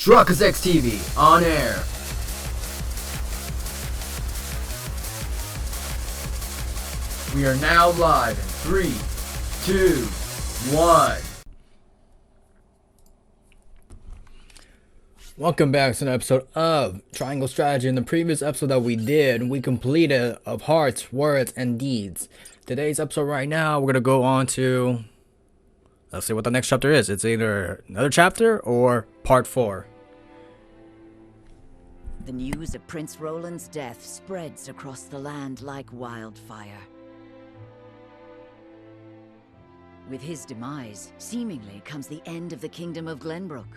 Truckers X TV on air. We are now live in 3, 2, 1. Welcome back to an episode of Triangle Strategy. In the previous episode that we did, we completed of Hearts, Words, and Deeds. Today's episode right now, we're going to go on to... Let's see what the next chapter is. It's either another chapter or part 4. The news of Prince Roland's death spreads across the land like wildfire. With his demise, seemingly comes the end of the Kingdom of Glenbrook.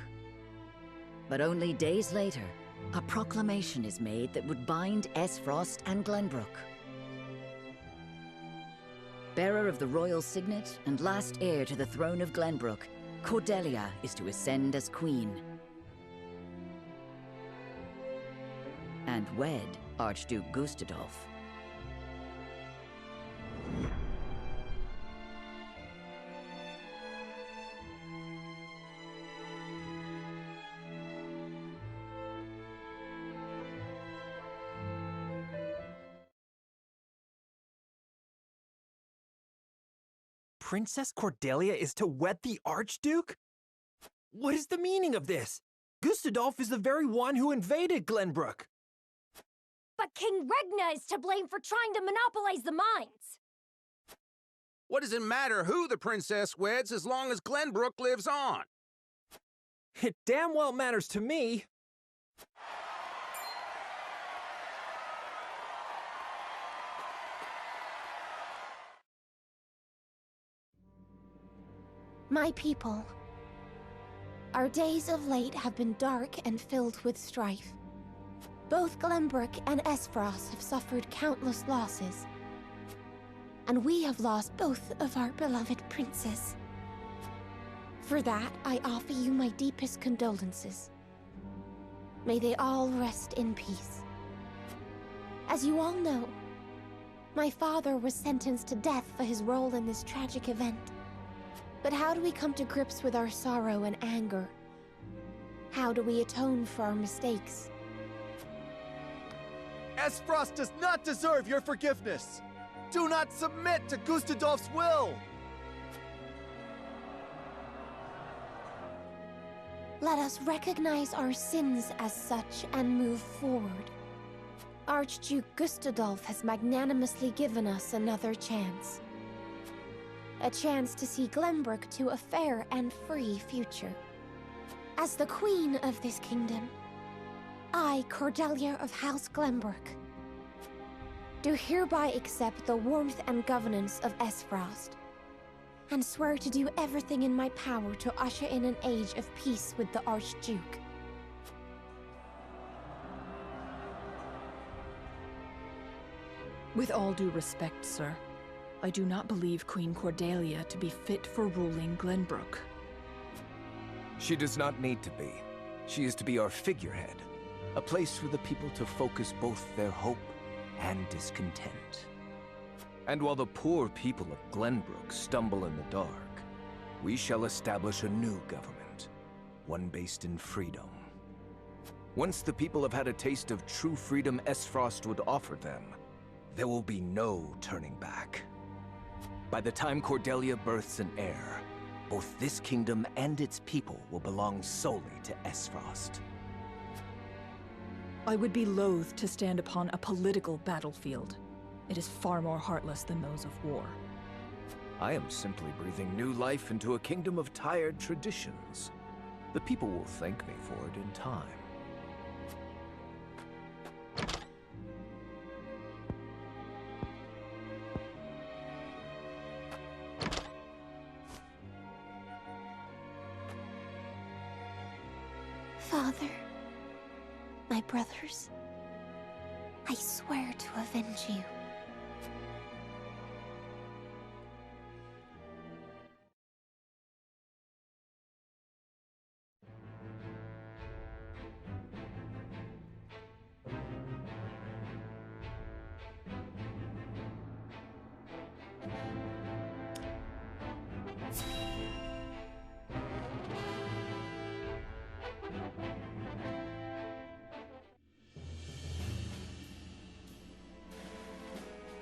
But only days later, a proclamation is made that would bind Esfrost and Glenbrook. Bearer of the royal signet and last heir to the throne of Glenbrook, Cordelia is to ascend as queen. And wed Archduke Gustadolf. Princess Cordelia is to wed the Archduke? What is the meaning of this? Gustadolf is the very one who invaded Glenbrook. But King Regna is to blame for trying to monopolize the mines. What does it matter who the princess weds as long as Glenbrook lives on? It damn well matters to me. My people, our days of late have been dark and filled with strife. Both Glenbrook and Esfrost have suffered countless losses. And we have lost both of our beloved princes. For that, I offer you my deepest condolences. May they all rest in peace. As you all know, my father was sentenced to death for his role in this tragic event. But how do we come to grips with our sorrow and anger? How do we atone for our mistakes? Esfrost does not deserve your forgiveness! Do not submit to Gustadolf's will! Let us recognize our sins as such and move forward. Archduke Gustadolf has magnanimously given us another chance. A chance to see Glenbrook to a fair and free future. As the queen of this kingdom, I, Cordelia of House Glenbrook, do hereby accept the warmth and governance of Esfrost, and swear to do everything in my power to usher in an age of peace with the Archduke. With all due respect, sir, I do not believe Queen Cordelia to be fit for ruling Glenbrook. She does not need to be. She is to be our figurehead, a place for the people to focus both their hope and discontent. And while the poor people of Glenbrook stumble in the dark, we shall establish a new government, one based in freedom. Once the people have had a taste of true freedom Esfrost would offer them, there will be no turning back. By the time Cordelia births an heir, both this kingdom and its people will belong solely to Esfrost. I would be loath to stand upon a political battlefield. It is far more heartless than those of war. I am simply breathing new life into a kingdom of tired traditions. The people will thank me for it in time. Father, my brothers, I swear to avenge you.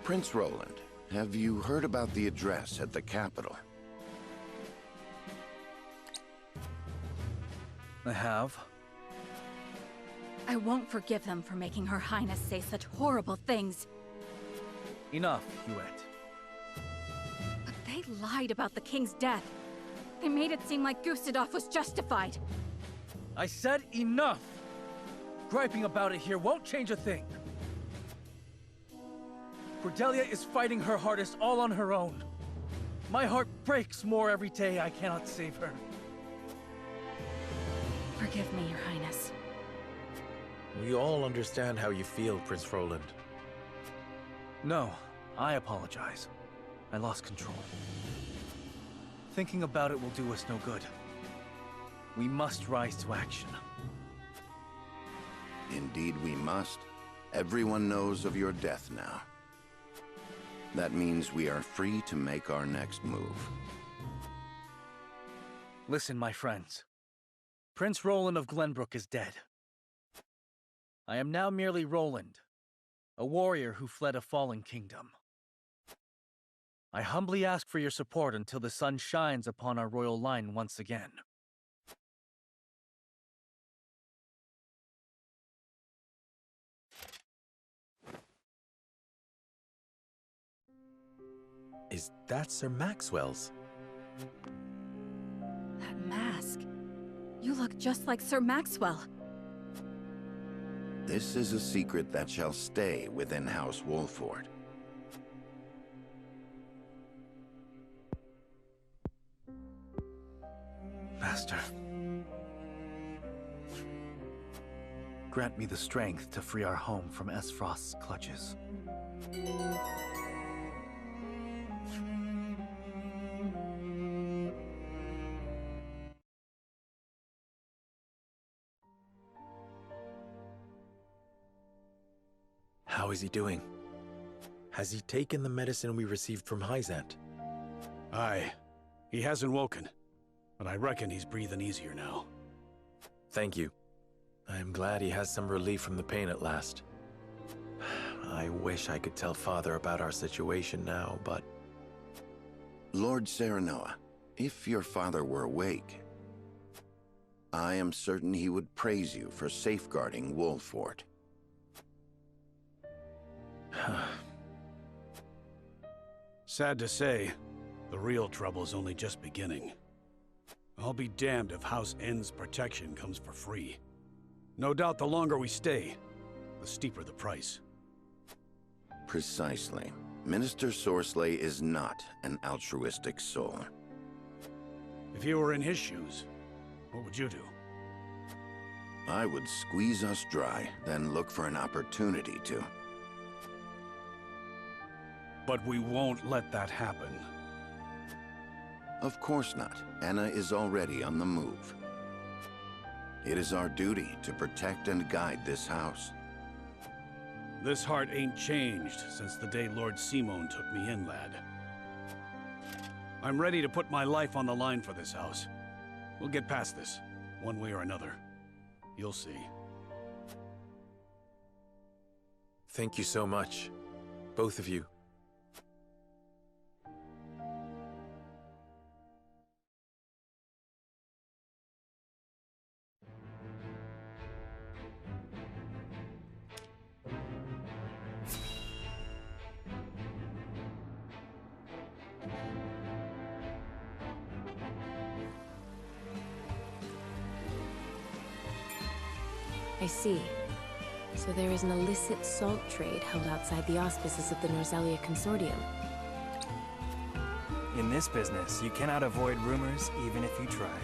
Prince Roland, have you heard about the address at the capital? I have. I won't forgive them for making Her Highness say such horrible things. Enough, Hewitt. But they lied about the king's death. They made it seem like Gustadolf was justified. I said enough! Griping about it here won't change a thing. Cordelia is fighting her hardest all on her own. My heart breaks more every day I cannot save her. Forgive me, Your Highness. We all understand how you feel, Prince Roland. No, I apologize. I lost control. Thinking about it will do us no good. We must rise to action. Indeed we must. Everyone knows of your death now. That means we are free to make our next move. Listen, my friends. Prince Roland of Glenbrook is dead. I am now merely Roland, a warrior who fled a fallen kingdom. I humbly ask for your support until the sun shines upon our royal line once again. Is that Sir Maxwell's? That mask. You look just like Sir Maxwell. This is a secret that shall stay within House Wolford. Master. Grant me the strength to free our home from Esfrost's clutches. How is he doing? Has he taken the medicine we received from Hyzant? Aye. He hasn't woken, but I reckon he's breathing easier now. Thank you. I am glad he has some relief from the pain at last. I wish I could tell Father about our situation now, but... Lord Serenoa, if your father were awake, I am certain he would praise you for safeguarding Wolford. Sad to say, the real trouble's only just beginning. I'll be damned if House N's protection comes for free. No doubt the longer we stay, the steeper the price. Precisely. Minister Sorsley is not an altruistic soul. If you were in his shoes, what would you do? I would squeeze us dry, then look for an opportunity to. But we won't let that happen. Of course not. Anna is already on the move. It is our duty to protect and guide this house. This heart ain't changed since the day Lord Simon took me in, lad. I'm ready to put my life on the line for this house. We'll get past this, one way or another. You'll see. Thank you so much, both of you. I see. So there is an illicit salt trade held outside the auspices of the Norzelia Consortium. In this business, you cannot avoid rumors even if you try.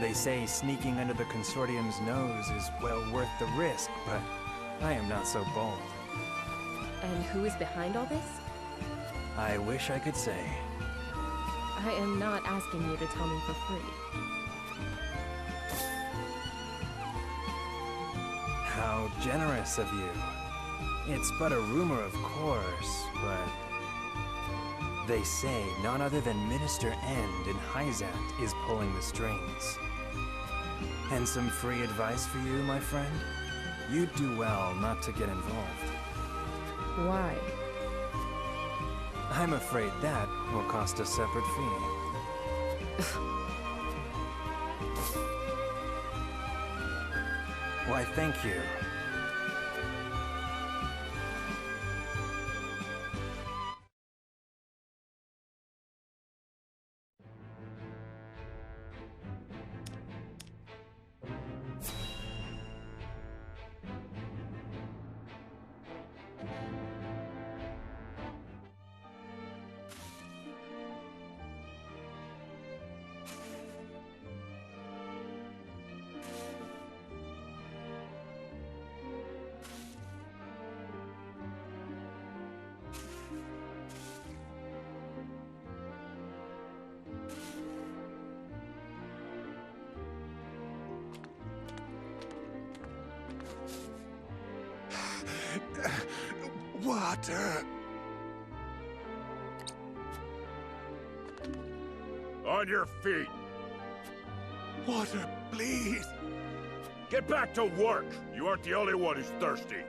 They say sneaking under the Consortium's nose is well worth the risk, but I am not so bold. And who is behind all this? I wish I could say. I am not asking you to tell me for free. How generous of you. It's but a rumor, of course, but... They say none other than Minister End in Hyzant is pulling the strings. And some free advice for you, my friend? You'd do well not to get involved. Why? I'm afraid that will cost a separate fee. Why, thank you. Water. On your feet. Water, please. Get back to work. You aren't the only one who's thirsty.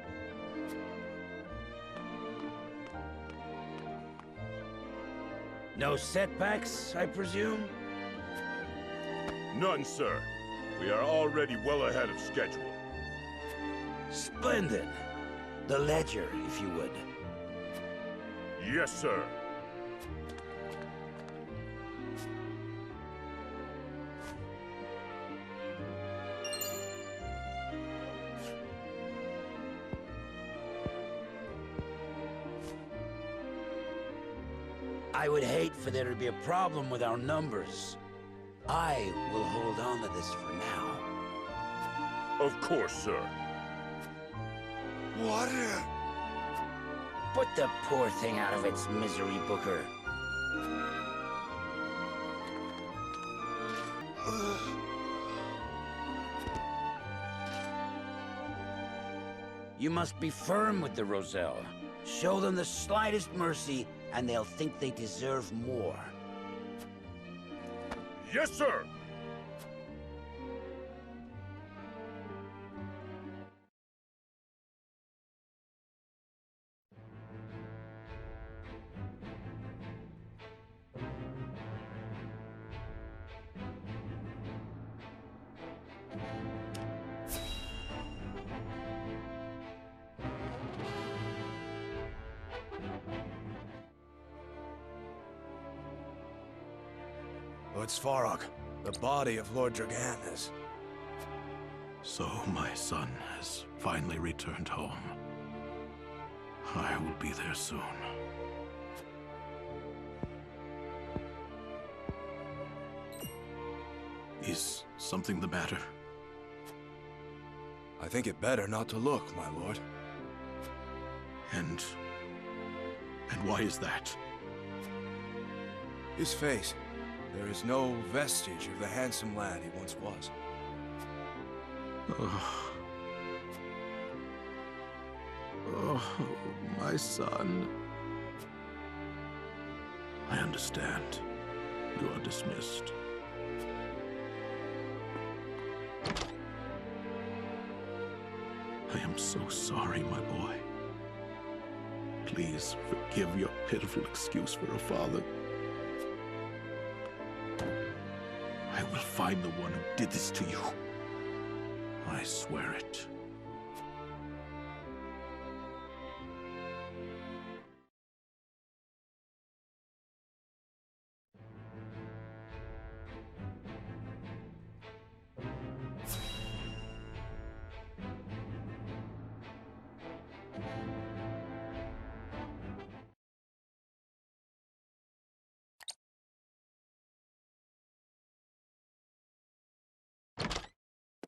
No setbacks, I presume? None, sir. We are already well ahead of schedule. Splendid. The ledger, if you would. Yes, sir. I would hate for there to be a problem with our numbers. I will hold on to this for now. Of course, sir. Water! Put the poor thing out of its misery, Booker. You must be firm with the Roselle. Show them the slightest mercy, and they'll think they deserve more. Yes, sir! Lord Svarog, the body of Lord Dragan is... So my son has finally returned home. I will be there soon. Is something the matter? I think it better not to look, my lord. And why is that? His face. There is no vestige of the handsome lad he once was. Oh. Oh, my son. I understand. You are dismissed. I am so sorry, my boy. Please forgive your pitiful excuse for a father. I will find the one who did this to you. I swear it.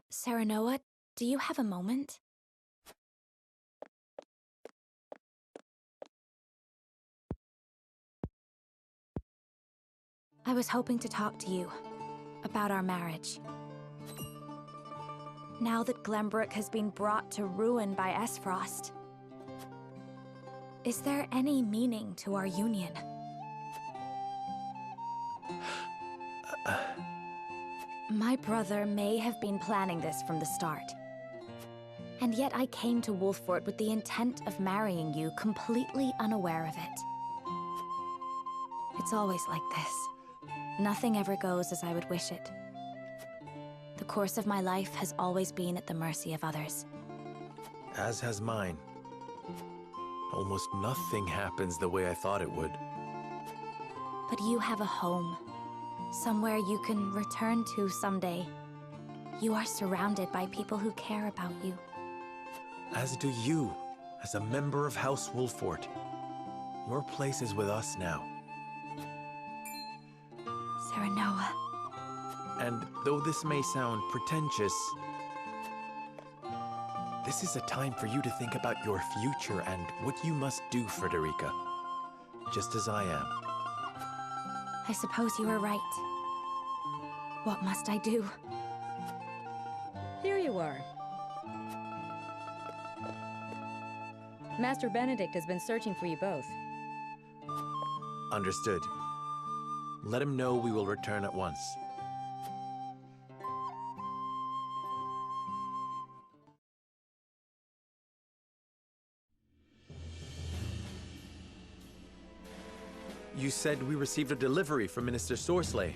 Serenoa, do you have a moment? I was hoping to talk to you about our marriage. Now that Glenbrook has been brought to ruin by Esfrost, is there any meaning to our union? My brother may have been planning this from the start. And yet I came to Wolffort with the intent of marrying you, completely unaware of it. It's always like this. Nothing ever goes as I would wish it. The course of my life has always been at the mercy of others. As has mine. Almost nothing happens the way I thought it would. But you have a home. Somewhere you can return to someday. You are surrounded by people who care about you. As do you, as a member of House Wolfort. Your place is with us now. Serenoa. And though this may sound pretentious, this is a time for you to think about your future and what you must do, Frederica. Just as I am. I suppose you are right. What must I do? Here you are. Master Benedict has been searching for you both. Understood. Let him know we will return at once. You said we received a delivery from Minister Sorsley.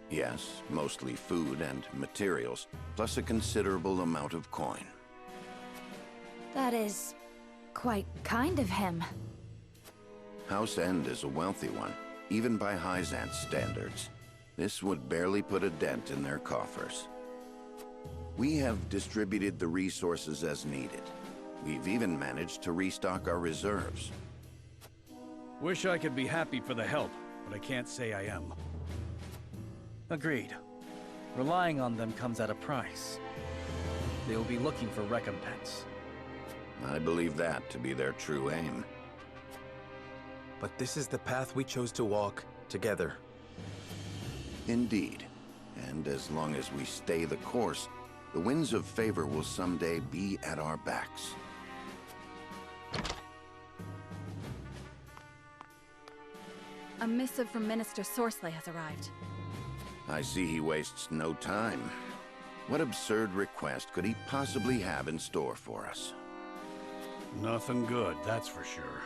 Yes, mostly food and materials, plus a considerable amount of coin. That is quite kind of him. House End is a wealthy one, even by Hyzant's standards. This would barely put a dent in their coffers. We have distributed the resources as needed. We've even managed to restock our reserves. Wish I could be happy for the help, but I can't say I am. Agreed. Relying on them comes at a price. They will be looking for recompense. I believe that to be their true aim. But this is the path we chose to walk together. Indeed. And as long as we stay the course, the winds of favor will someday be at our backs. A missive from Minister Sorsley has arrived. I see he wastes no time. What absurd request could he possibly have in store for us? Nothing good, that's for sure.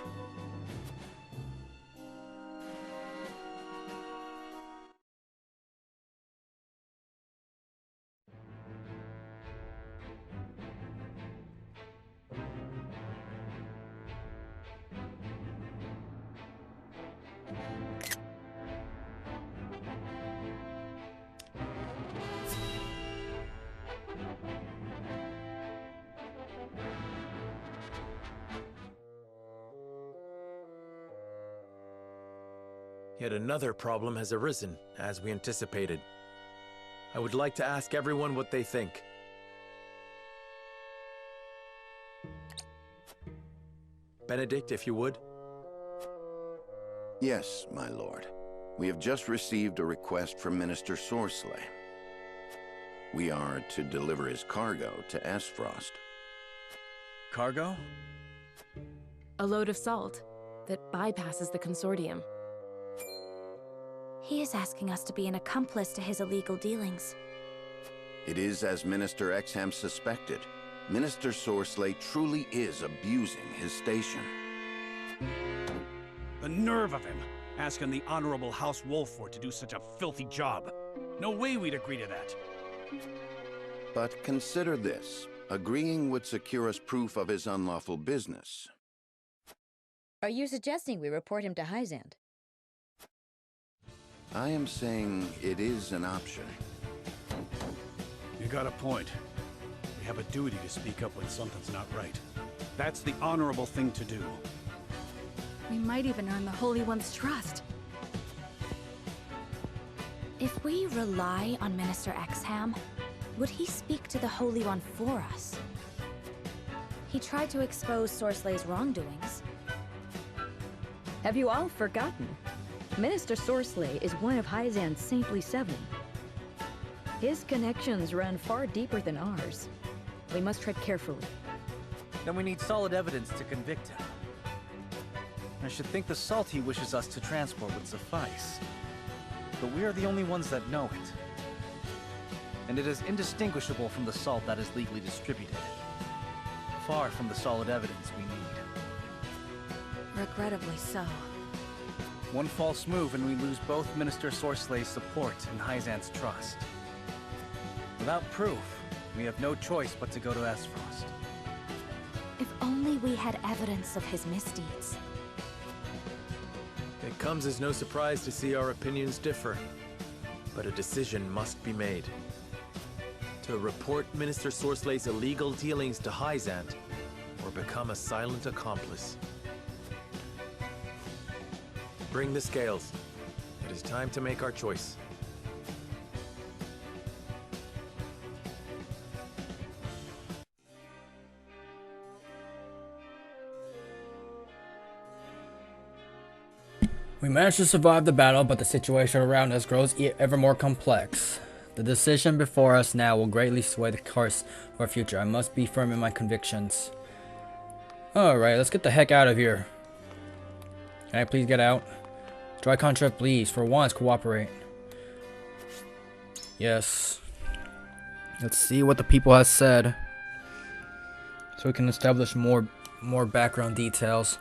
Yet another problem has arisen, as we anticipated. I would like to ask everyone what they think. Benedict, if you would. Yes, my lord. We have just received a request from Minister Sorsley. We are to deliver his cargo to Esfrost. Cargo? A load of salt that bypasses the consortium. He is asking us to be an accomplice to his illegal dealings. It is as Minister Exham suspected. Minister Sorsley truly is abusing his station. The nerve of him, asking the Honorable House Wolfort to do such a filthy job. No way we'd agree to that. But consider this. Agreeing would secure us proof of his unlawful business. Are you suggesting we report him to Hyzant? I am saying it is an option. You got a point. We have a duty to speak up when something's not right. That's the honorable thing to do. We might even earn the Holy One's trust. If we rely on Minister Exham, would he speak to the Holy One for us? He tried to expose Sorsley's wrongdoings. Have you all forgotten? Minister Sorsley is one of Hyzant's Saintly Seven. His connections run far deeper than ours. We must tread carefully. Then we need solid evidence to convict him. I should think the salt he wishes us to transport would suffice. But we are the only ones that know it. And it is indistinguishable from the salt that is legally distributed. Far from the solid evidence we need. Regrettably so. One false move and we lose both Minister Sorslay's support and Hyzant's trust. Without proof, we have no choice but to go to Esfrost. If only we had evidence of his misdeeds. It comes as no surprise to see our opinions differ, but a decision must be made. To report Minister Sorslay's illegal dealings to Hyzant, or become a silent accomplice. Bring the scales. It is time to make our choice. We managed to survive the battle, but the situation around us grows ever more complex. The decision before us now will greatly sway the course of our future. I must be firm in my convictions. Alright, let's get the heck out of here. Can I please get out? Dry contract, please. For once, cooperate. Yes. Let's see what the people has said, so we can establish more background details.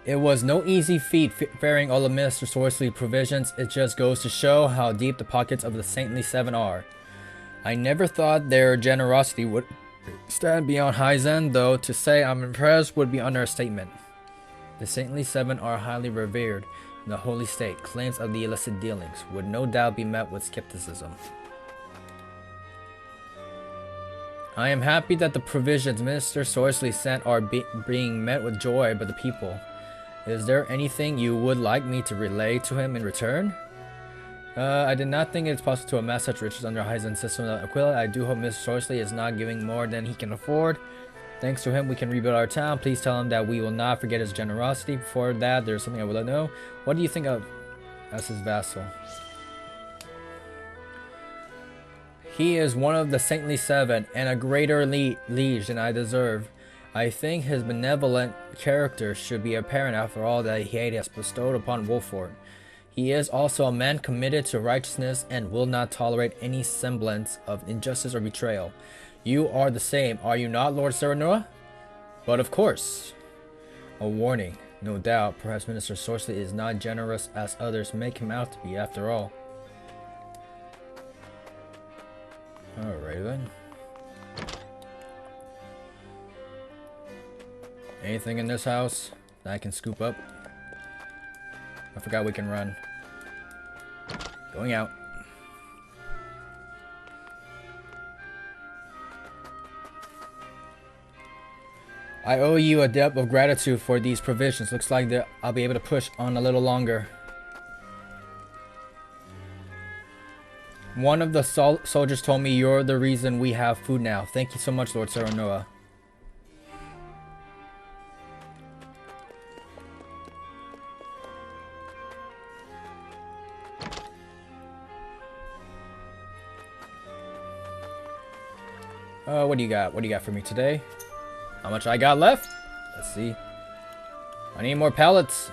It was no easy feat ferrying all of Minister Sorsley's provisions. It just goes to show how deep the pockets of the Saintly Seven are. I never thought their generosity would stand beyond Hyzant, though to say I'm impressed would be understatement. The Saintly Seven are highly revered in the Holy State. Claims of the illicit dealings would no doubt be met with skepticism. I am happy that the provisions Minister Sorsley sent are being met with joy by the people. Is there anything you would like me to relay to him in return? I did not think it is possible to amass such riches under Hyzant's system of Aquila. I do hope Mr. Sorsley is not giving more than he can afford. Thanks to him, we can rebuild our town. Please tell him that we will not forget his generosity. Before that, there's something I would like to know. What do you think of as his vassal? He is one of the Saintly Seven and a greater liege than I deserve. I think his benevolent character should be apparent after all that he has bestowed upon Wolford. He is also a man committed to righteousness and will not tolerate any semblance of injustice or betrayal. You are the same, are you not, Lord Serenoa? But of course. A warning, no doubt. Perhaps Minister Sorsley is not generous as others make him out to be, after all. Alright then. Anything in this house that I can scoop up? I forgot we can run. Going out. I owe you a debt of gratitude for these provisions. Looks like that I'll be able to push on a little longer. One of the soldiers told me you're the reason we have food now. Thank you so much, Lord Serenoa. What do you got? What do you got for me today? How much I got left? Let's see. I need more pallets.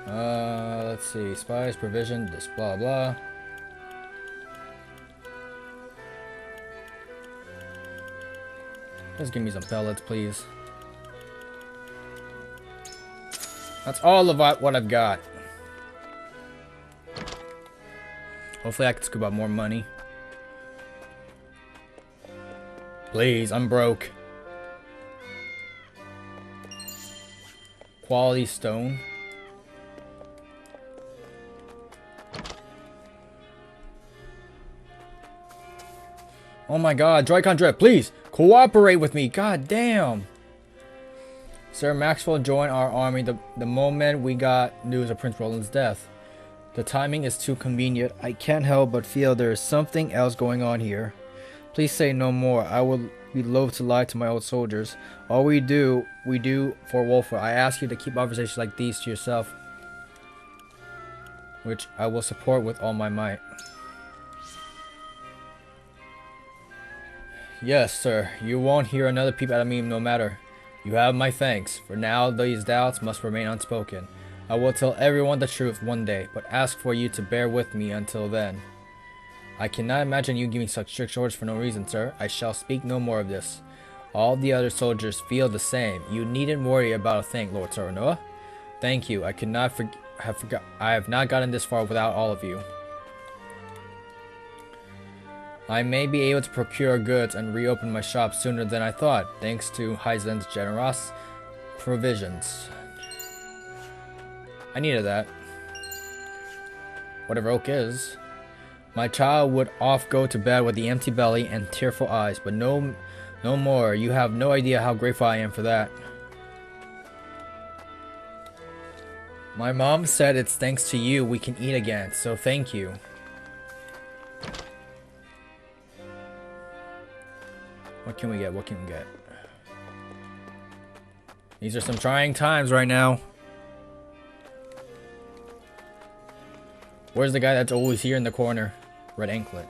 Let's see. Spies, provision, this blah blah. Just give me some pellets, please. That's all of what I've got. Hopefully I can scoop up more money. Please, I'm broke. Quality stone. Oh my god, Dry Contract, please cooperate with me. God damn. Sir Maxwell joined our army the moment we got news of Prince Roland's death. The timing is too convenient. I can't help but feel there is something else going on here. Please say no more. I would be loath to lie to my old soldiers. All we do for Wolford. I ask you to keep conversations like these to yourself, which I will support with all my might. Yes, sir. You won't hear another peep out of me no matter. You have my thanks. For now, these doubts must remain unspoken. I will tell everyone the truth one day, but ask for you to bear with me until then. I cannot imagine you giving such strict orders for no reason, sir. I shall speak no more of this. All the other soldiers feel the same. You needn't worry about a thing, Lord Soranoa. Thank you. I could not I have not gotten this far without all of you. I may be able to procure goods and reopen my shop sooner than I thought, thanks to Heisen's generous provisions. I needed that. Whatever oak is. My child would oft go to bed with the empty belly and tearful eyes, but no more. You have no idea how grateful I am for that. My mom said it's thanks to you we can eat again, so thank you. What can we get? What can we get? These are some trying times right now. Where's the guy that's always here in the corner? Red anklet.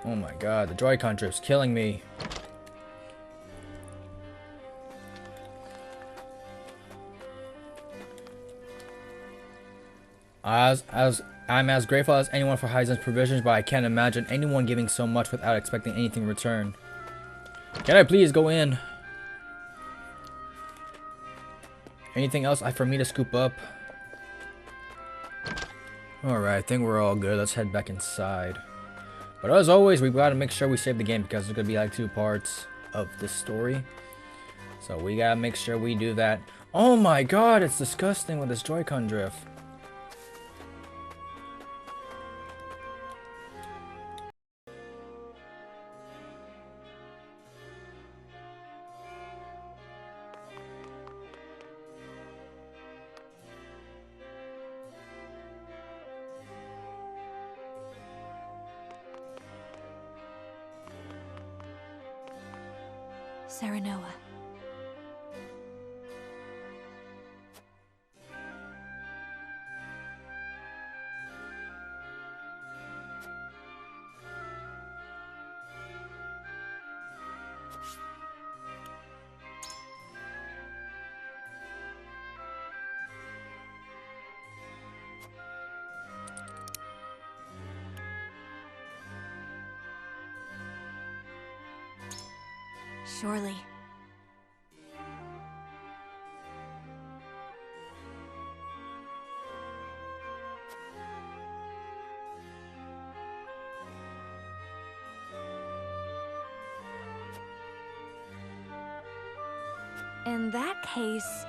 Oh my god, the Joy-Con drift's killing me. I'm as grateful as anyone for Heisen's provisions, but I can't imagine anyone giving so much without expecting anything in return. Can I please go in? Anything else for me to scoop up? Alright, I think we're all good. Let's head back inside. But as always, we've got to make sure we save the game because there's going to be like 2 parts of this story. So we got to make sure we do that. Oh my god, it's disgusting with this Joy-Con drift. Serenoa. Surely. In that case...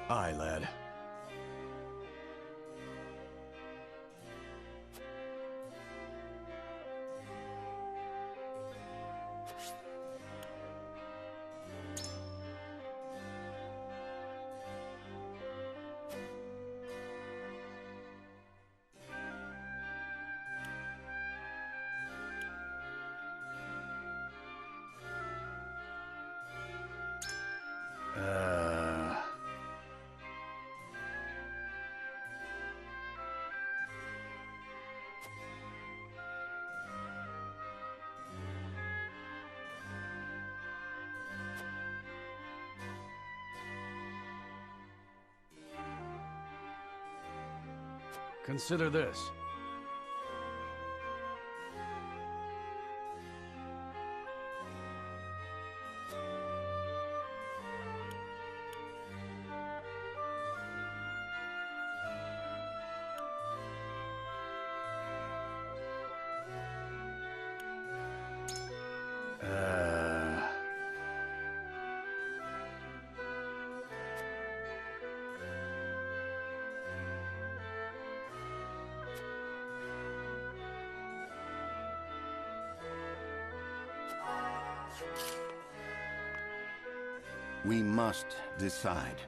Aye, lad. Consider this. We must decide.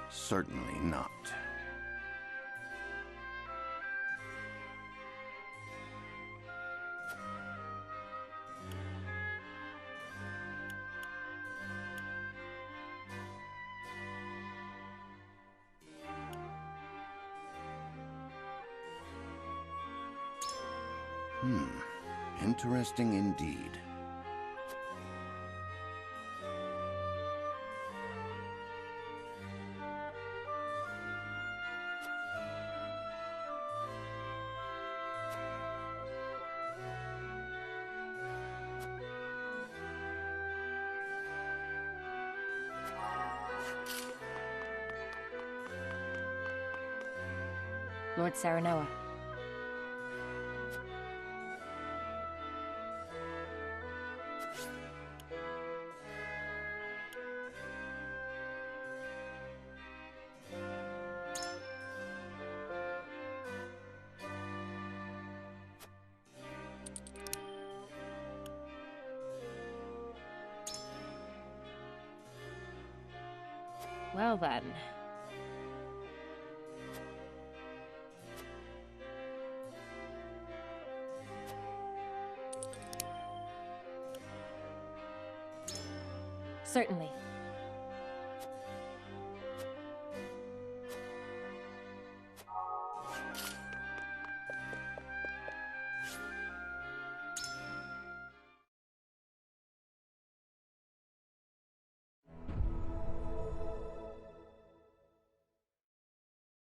Certainly not. Interesting indeed. Lord Saranoa. Well then. Certainly.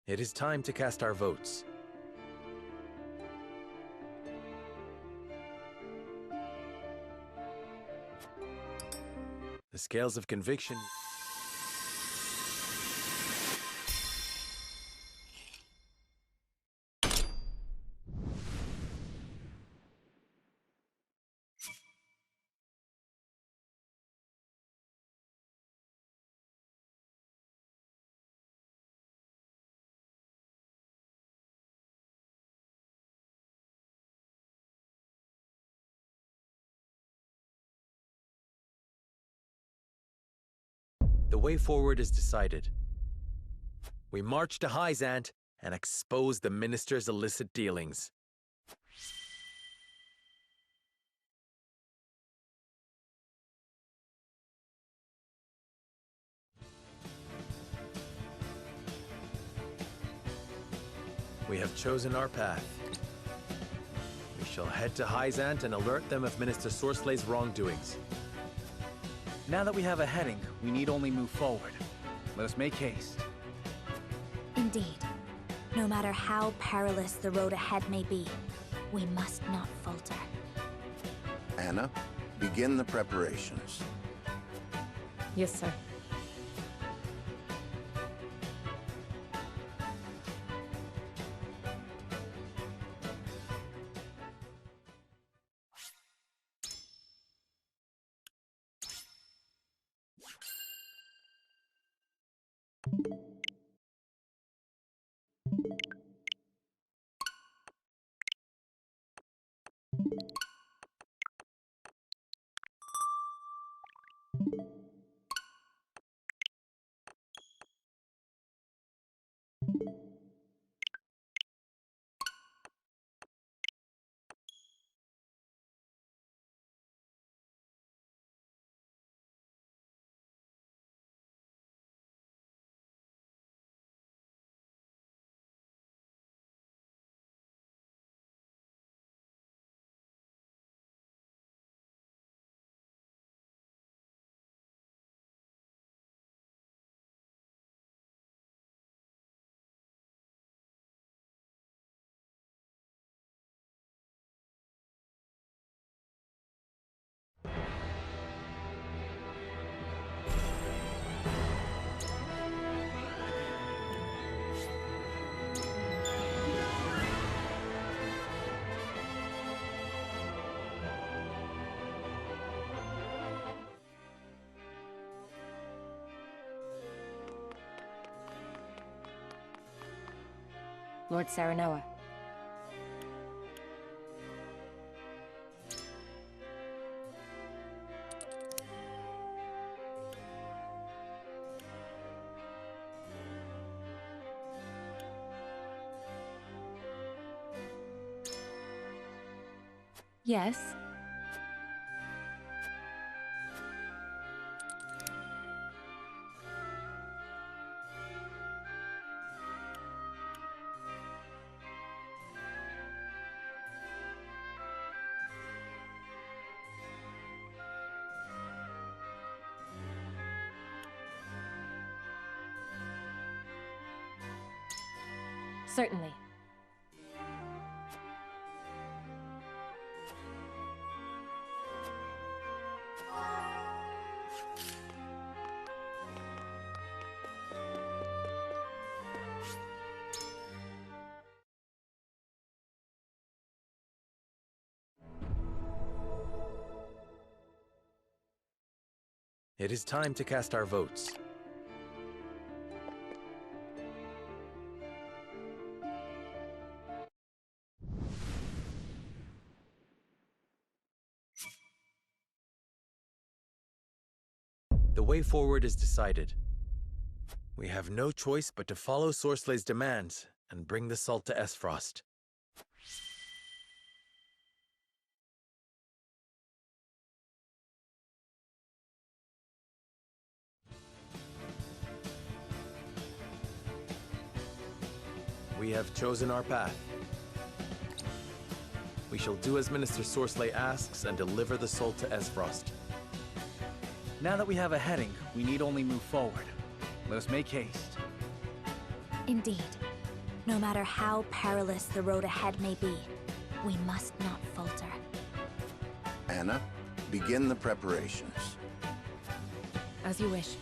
It is time to cast our votes. The scales of conviction... The way forward is decided. We march to Hyzant and expose the minister's illicit dealings. We have chosen our path. We shall head to Hyzant and alert them of Minister Sorslay's wrongdoings. Now that we have a heading, we need only move forward. Let us make haste. Indeed. No matter how perilous the road ahead may be, we must not falter. Anna, begin the preparations. Yes, sir. Lord Saranoa. Yes? Certainly. It is time to cast our votes. The way forward is decided. We have no choice but to follow Sorslay's demands and bring the salt to Esfrost. We have chosen our path. We shall do as Minister Sorsley asks and deliver the salt to Esfrost. Now that we have a heading, we need only move forward. Let us make haste. Indeed. No matter how perilous the road ahead may be, we must not falter. Anna, begin the preparations. As you wish.